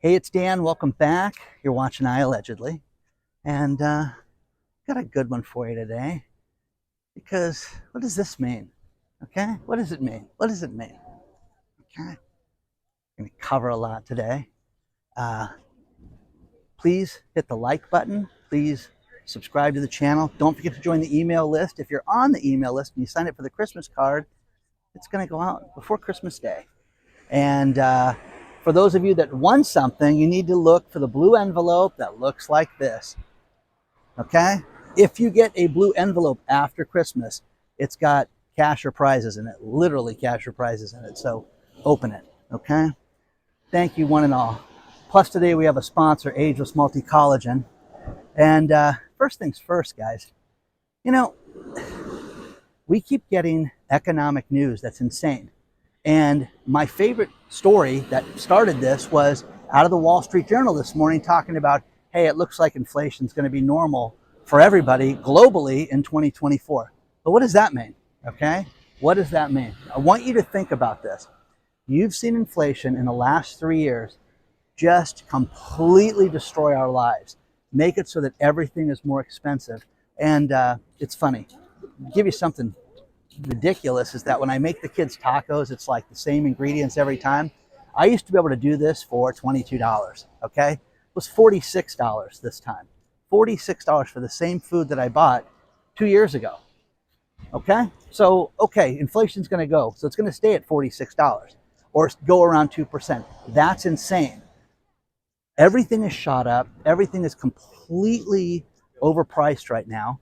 Hey, it's Dan. Welcome back. You're watching iAllegedly. And got a good one for you today. Because what does this mean? Okay? What does it mean? What does it mean? Okay? I'm going to cover a lot today. Uh, please hit the like button. Please subscribe to the channel. Don't forget to join the email list. If you're on the email list and you sign up for the Christmas card, it's going to go out before Christmas Day. And for those of you that won something, you need to look for the blue envelope that looks like this. Okay? If you get a blue envelope after Christmas, it's got cash or prizes in it, literally cash or prizes in it. So open it. Okay? Thank you, one and all. Plus, today we have a sponsor, Ageless Multi-Collagen. And first things first, guys. You know, we keep getting economic news that's insane. And my favorite story that started this was out of the Wall Street Journal this morning talking about, hey, it looks like inflation is going to be normal for everybody globally in 2024. But what does that mean? Okay? What does that mean? I want you to think about this. You've seen inflation in the last 3 years just completely destroy our lives, make it so that everything is more expensive. And it's funny. I'll give you something ridiculous is that when I make the kids tacos, it's like the same ingredients every time. I used to be able to do this for $22, okay? It was $46 this time. $46 for the same food that I bought 2 years ago, okay? So, okay, inflation's gonna go. So it's gonna stay at $46 or go around 2%. That's insane. Everything is shot up. Everything is completely overpriced right now.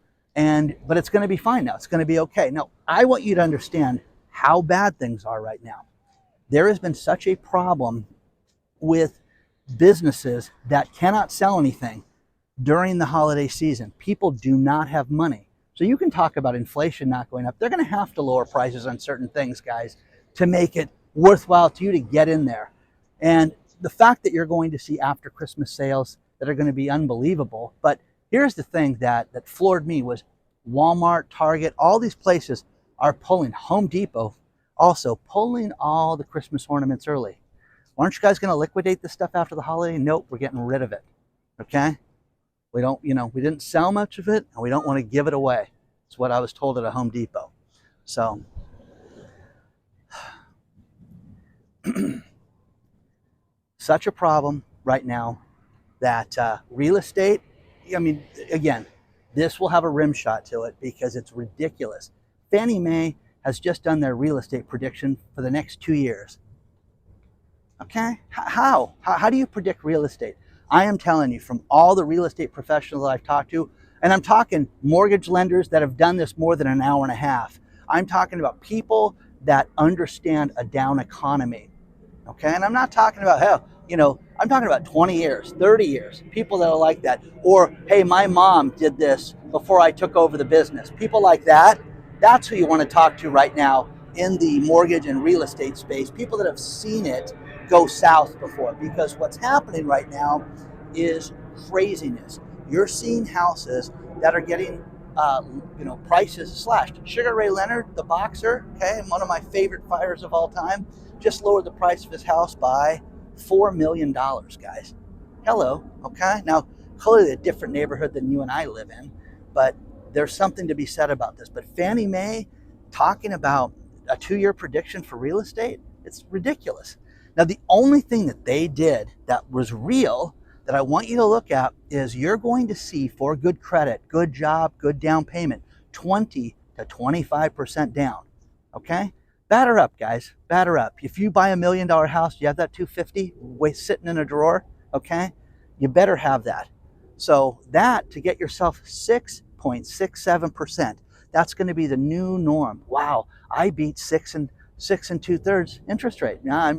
But it's going to be fine now. It's going to be okay. Now, I want you to understand how bad things are right now. There has been such a problem with businesses that cannot sell anything during the holiday season. People do not have money. So you can talk about inflation not going up. They're going to have to lower prices on certain things, guys, to make it worthwhile to you to get in there. And the fact that you're going to see after Christmas sales that are going to be unbelievable. But here's the thing that floored me was Walmart, Target, all these places are pulling, Home Depot also pulling all the Christmas ornaments early. Aren't you guys going to liquidate this stuff after the holiday? Nope, we're getting rid of it. Okay? We don't, we didn't sell much of it and we don't want to give it away. It's what I was told at a Home Depot. So, such a problem right now that real estate, again, this will have a rim shot to it because it's ridiculous. Fannie Mae has just done their real estate prediction for the next 2 years. Okay? How do you predict real estate? I am telling you, from all the real estate professionals that I've talked to, and I'm talking mortgage lenders that have done this more than an hour and a half. I'm talking about people that understand a down economy. Okay? And I'm not talking about, hell, I'm talking about 20 years, 30 years, people that are like that. Or, hey, my mom did this before I took over the business. People like that, that's who you want to talk to right now in the mortgage and real estate space. People that have seen it go south before. Because what's happening right now is craziness. You're seeing houses that are getting, prices slashed. Sugar Ray Leonard, the boxer, okay, one of my favorite fighters of all time, just lowered the price of his house by $4 million, guys. Hello, okay? Now, clearly a different neighborhood than you and I live in, but there's something to be said about this. But Fannie Mae talking about a 2-year prediction for real estate, it's ridiculous. Now, the only thing that they did that was real that I want you to look at is you're going to see, for good credit, good job, good down payment, 20 to 25% down, okay? Batter up, guys. Batter up. If you buy $1 million house, you have that 250 sitting in a drawer, okay? You better have that. So that, to get yourself 6.67%, that's going to be the new norm. Wow, I beat 6 2/3 interest rate. Now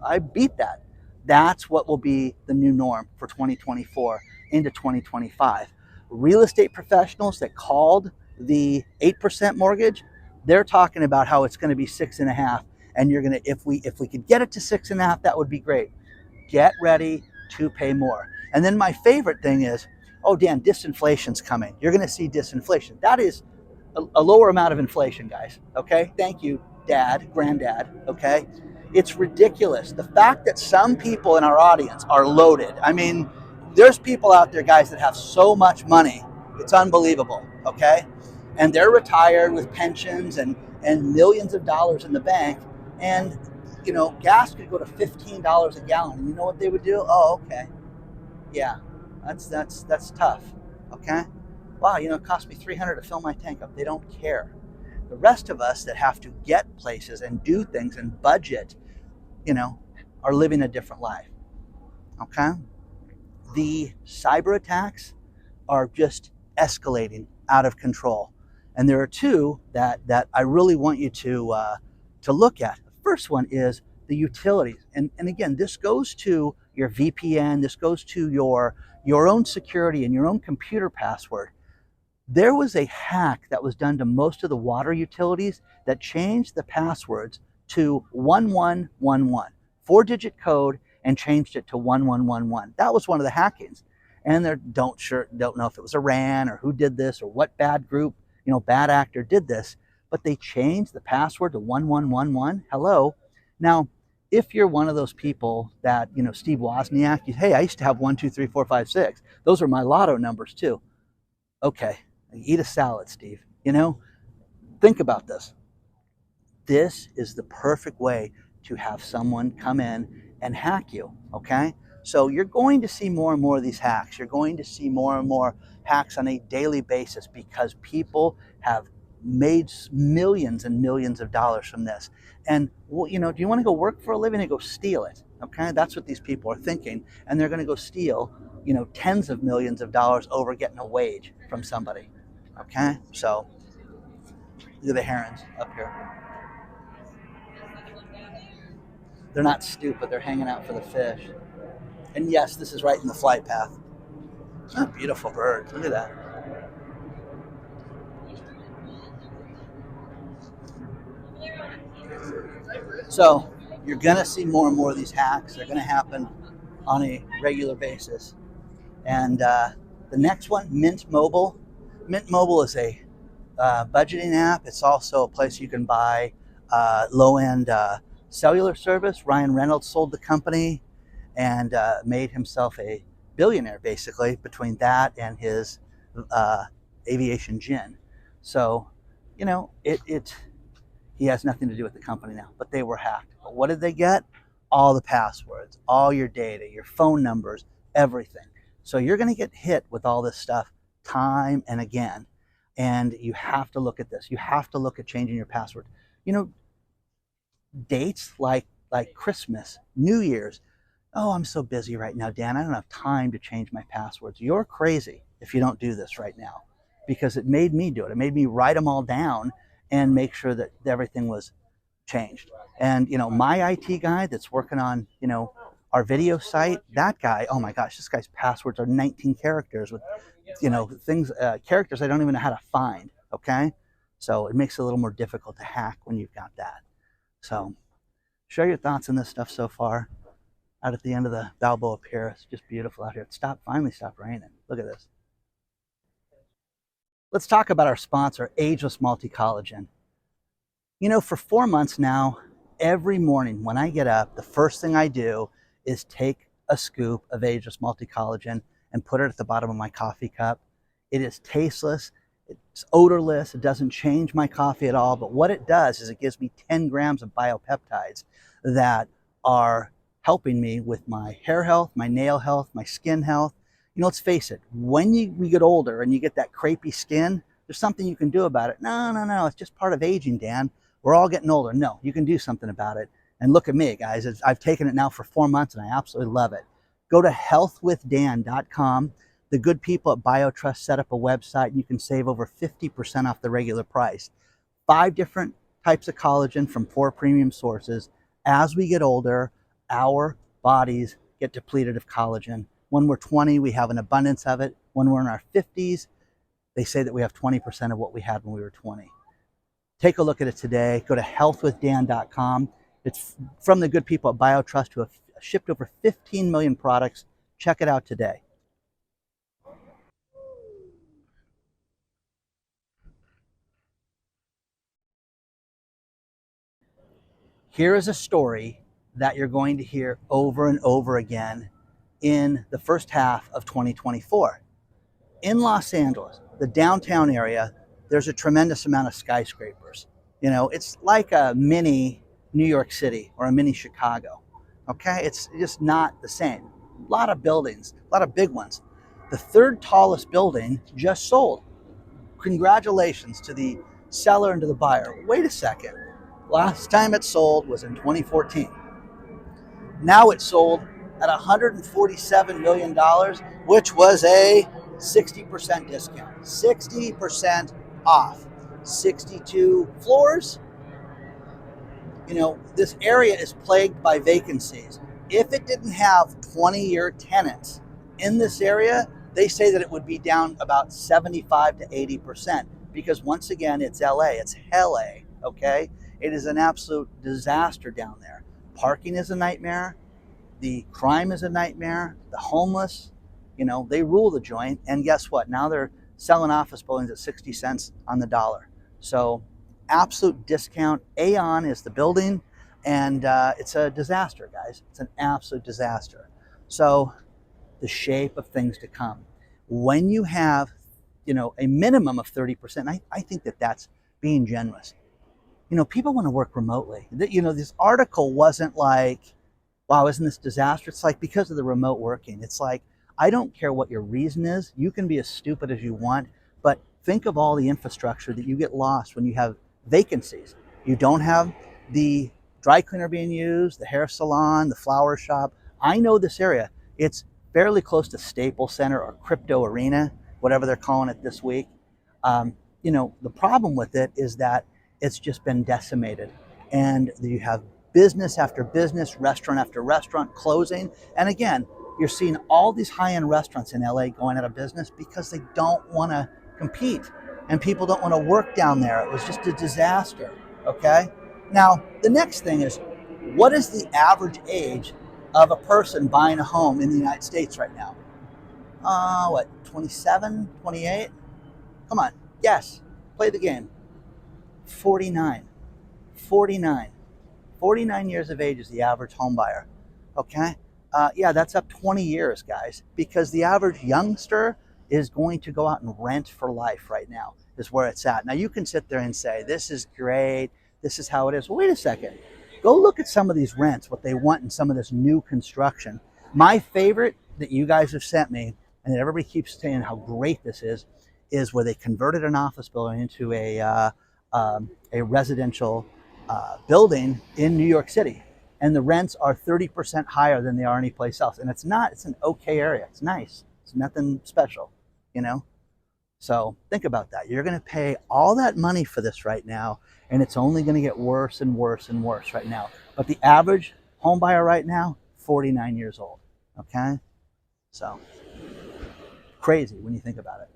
I beat that. That's what will be the new norm for 2024 into 2025. Real estate professionals that called the 8% mortgage, they're talking about how it's going to be 6.5%, and you're going to, if we could get it to 6.5%, that would be great. Get ready to pay more. And then my favorite thing is, oh, Dan, disinflation's coming. You're going to see disinflation. That is a lower amount of inflation, guys. Okay, thank you, Dad, Granddad. Okay, It's ridiculous. The fact that some people in our audience are loaded. I mean, there's people out there, guys, that have so much money. It's unbelievable, okay? And they're retired with pensions and millions of dollars in the bank. And, gas could go to $15 a gallon. And you know what they would do? Oh, okay. Yeah, that's tough, okay? Wow, it cost me $300 to fill my tank up. They don't care. The rest of us that have to get places and do things and budget, you know, are living a different life. Okay? The cyber attacks are just escalating out of control. And there are two that I really want you to look at. The first one is the utilities. And again, this goes to your VPN, this goes to your own security and your own computer password. There was a hack that was done to most of the water utilities that changed the passwords to 1111, 4-digit code, and changed it to 1111. That was one of the hackings. And they don't know if it was Iran or who did this or what bad group, bad actor did this, but they changed the password to 1111. Hello. Now, if you're one of those people that, Steve Wozniak, hey, I used to have 1, 2, 3, 4, 5, 6. Those are my lotto numbers too. Okay, eat a salad, Steve. Think about this. This is the perfect way to have someone come in and hack you, okay? So you're going to see more and more of these hacks. You're going to see more and more hacks on a daily basis because people have made millions and millions of dollars from this. And, do you want to go work for a living and go steal it? Okay, that's what these people are thinking. And they're going to go steal, tens of millions of dollars over getting a wage from somebody. Okay, so look at the herons up here. They're not stupid. They're hanging out for the fish. And yes, this is right in the flight path. Oh, beautiful bird. Look at that. So you're going to see more and more of these hacks. They're going to happen on a regular basis. And the next one, Mint Mobile. Mint Mobile is a budgeting app. It's also a place you can buy low-end cellular service. Ryan Reynolds sold the company and made himself a billionaire, basically, between that and his uh, aviation gin. So, he has nothing to do with the company now, but they were hacked. But what did they get? All the passwords, all your data, your phone numbers, everything. So you're going to get hit with all this stuff time and again. And you have to look at this. You have to look at changing your password. You know, dates like Christmas, New Year's. Oh, I'm so busy right now, Dan. I don't have time to change my passwords. You're crazy if you don't do this right now because it made me do it. It made me write them all down and make sure that everything was changed. And, my IT guy that's working on, our video site, that guy, oh my gosh, this guy's passwords are 19 characters with, things, characters I don't even know how to find. Okay. So it makes it a little more difficult to hack when you've got that. So share your thoughts on this stuff so far. Out at the end of the Balboa Pier, it's just beautiful out here. It finally stopped raining. Look at this. Let's talk about our sponsor, Ageless Multi-Collagen. For 4 months now, every morning when I get up, the first thing I do is take a scoop of Ageless Multi-Collagen and put it at the bottom of my coffee cup. It is tasteless, it's odorless, it doesn't change my coffee at all, but what it does is it gives me 10 grams of biopeptides that are helping me with my hair health, my nail health, my skin health. Let's face it, when we get older and you get that crepey skin, there's something you can do about it. No, it's just part of aging, Dan. We're all getting older. No, you can do something about it. And look at me, guys. I've taken it now for 4 months and I absolutely love it. Go to healthwithdan.com. The good people at BioTrust set up a website and you can save over 50% off the regular price. 5 different types of collagen from 4 premium sources. As we get older, our bodies get depleted of collagen. When we're 20, we have an abundance of it. When we're in our 50s, they say that we have 20% of what we had when we were 20. Take a look at it today. Go to healthwithdan.com. It's from the good people at BioTrust who have shipped over 15 million products. Check it out today. Here is a story that you're going to hear over and over again in the first half of 2024. In Los Angeles, the downtown area, there's a tremendous amount of skyscrapers. You know, it's like a mini New York City or a mini Chicago. Okay, it's just not the same. A lot of buildings, a lot of big ones. The third tallest building just sold. Congratulations to the seller and to the buyer. Wait a second. Last time it sold was in 2014. Now it sold at $147 million, which was a 60% discount. 60% off. 62 floors. You know, this area is plagued by vacancies. If it didn't have 20-year tenants in this area, they say that it would be down about 75 to 80%, because once again, it's LA, it's hell A, okay? It is an absolute disaster down there. Parking is a nightmare. The crime is a nightmare. The homeless, you know, they rule the joint. And guess what? Now they're selling office buildings at 60 cents on the dollar. So absolute discount. Aeon is the building, and it's a disaster, guys. It's an absolute disaster. So the shape of things to come. When you have, you know, a minimum of 30%, I think that that's being generous. You know, people want to work remotely. You know, this article wasn't like, wow, isn't this disaster? It's like, because of the remote working. It's like, I don't care what your reason is. You can be as stupid as you want, but think of all the infrastructure that you get lost when you have vacancies. You don't have the dry cleaner being used, the hair salon, the flower shop. I know this area. It's fairly close to Staples Center or Crypto Arena, whatever they're calling it this week. You know, the problem with it is that it's just been decimated, and you have business after business, restaurant after restaurant closing. And again, you're seeing all these high-end restaurants in LA going out of business because they don't want to compete, and people don't want to work down there. It was just a disaster, okay? Now, the next thing is, what is the average age of a person buying a home in the United States right now? 27, 28? Come on, yes, play the game. 49. 49. 49 years of age is the average home buyer, okay? Yeah, that's up 20 years, guys, because the average youngster is going to go out and rent for life right now, is where it's at. Now, you can sit there and say, this is great, this is how it is. Well, wait a second. Go look at some of these rents, what they want in some of this new construction. My favorite that you guys have sent me, and that everybody keeps saying how great this is where they converted an office building into a residential building in New York City, and the rents are 30% higher than they are anyplace else. And it's an okay area. It's nice. It's nothing special, you know? So think about that. You're going to pay all that money for this right now, and it's only going to get worse and worse and worse right now. But the average home buyer right now, 49 years old, okay? So crazy when you think about it.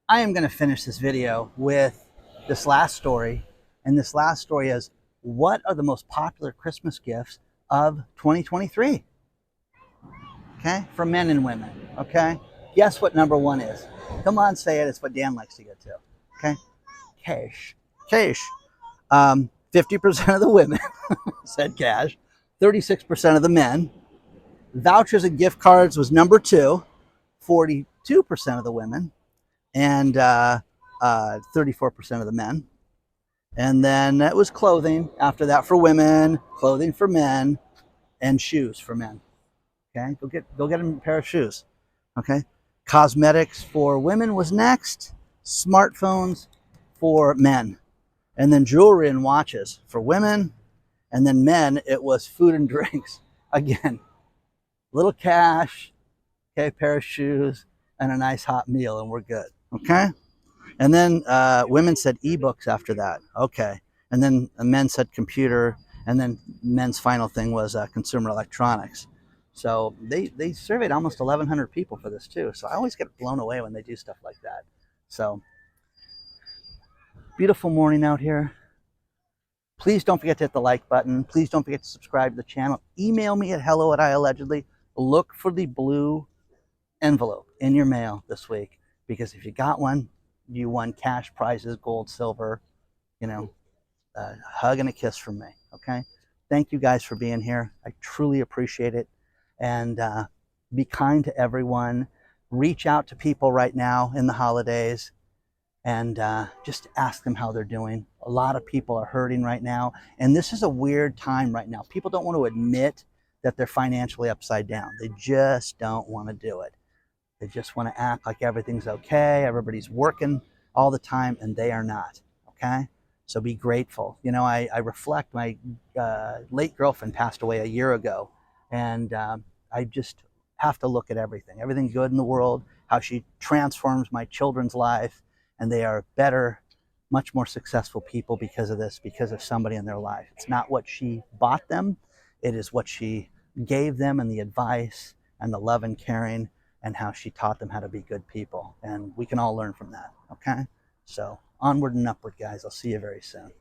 I am going to finish this video with this last story. And this last story is, what are the most popular Christmas gifts of 2023? Okay, for men and women. Okay, guess what number one is? Come on, say it. It's what Dan likes to get to. Okay, cash. Cash. 50% of the women said cash. 36% of the men. Vouchers and gift cards was number two. 42% of the women. And 34% of the men. And then it was clothing after that for women, clothing for men, and shoes for men. Okay, go get them a pair of shoes. Okay, cosmetics for women was next, smartphones for men, and then jewelry and watches for women, and then men, it was food and drinks. Again, little cash, okay, pair of shoes, and a nice hot meal, and we're good. Okay, and then women said ebooks after that. Okay, and then men said computer, and then men's final thing was consumer electronics. So they surveyed almost 1,100 people for this too. So I always get blown away when they do stuff like that. So beautiful morning out here. Please don't forget to hit the like button. Please don't forget to subscribe to the channel. Email me at hello@iAllegedly. Look for the blue envelope in your mail this week, because if you got one, you won cash prizes, gold, silver, you know, a hug and a kiss from me. Okay. Thank you guys for being here. I truly appreciate it. And be kind to everyone. Reach out to people right now in the holidays and just ask them how they're doing. A lot of people are hurting right now. And this is a weird time right now. People don't want to admit that they're financially upside down. They just don't want to do it. They just want to act like everything's okay. Everybody's working all the time, and they are not. Okay? So be grateful. You know, I reflect, my late girlfriend passed away a year ago, and I just have to look at everything good in the world, how she transforms my children's life, and they are better, much more successful people because of this, because of somebody in their life. It's not what she bought them, it is what she gave them, and the advice and the love and caring, and how she taught them how to be good people. And we can all learn from that. Okay? So onward and upward, guys. I'll see you very soon.